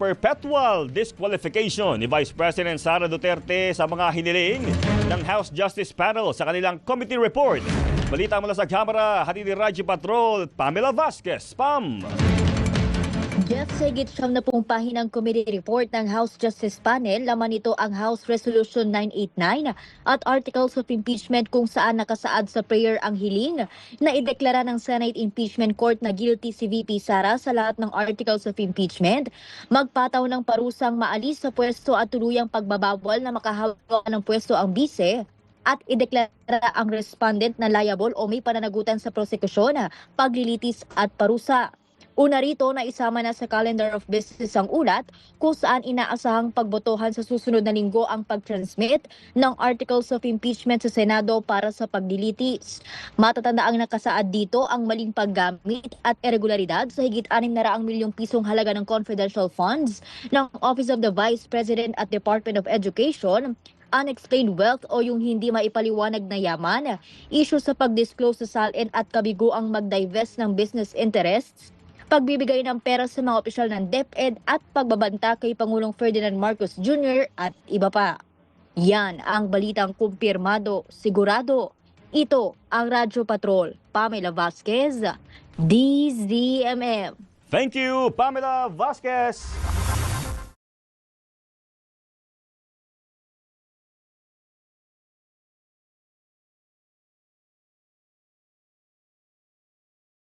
perpetual disqualification ni Vice President Sara Duterte sa mga hiniling ng House Justice Panel sa kanilang committee report. Balita mula sa Kamara, hatid ni Raji Patrol, Pamela Vasquez. Pam! Jeff, sa higit 70 pahinang committee report ng House Justice Panel, laman nito ang House Resolution 989 at Articles of Impeachment kung saan nakasaad sa prayer ang hiling na ideklara ng Senate Impeachment Court na guilty si VP Sara sa lahat ng Articles of Impeachment, magpataw ng parusang maalis sa pwesto at tuluyang pagbabawal na makahawak ng pwesto ang bise, at ideklara ang respondent na liable o may pananagutan sa prosekusyon, paglilitis at parusa. Una rito na isama na sa calendar of business ang ulat kung saan inaasahang pagbotohan sa susunod na linggo ang pag-transmit ng articles of impeachment sa Senado para sa paglilitis. Matatanda ang nakasaad dito ang maling paggamit at irregularidad sa higit 600 milyong pisong halaga ng confidential funds ng Office of the Vice President at Department of Education, unexplained wealth o yung hindi maipaliwanag na yaman, issue sa pag-disclose sa SALN at kabiguang mag-divest ng business interests, pagbibigay ng pera sa mga opisyal ng DepEd at pagbabanta kay Pangulong Ferdinand Marcos Jr. at iba pa. Yan ang balitang kumpirmado, sigurado. Ito ang Radyo Patrol, Pamela Vasquez, DZMM. Thank you, Pamela Vasquez!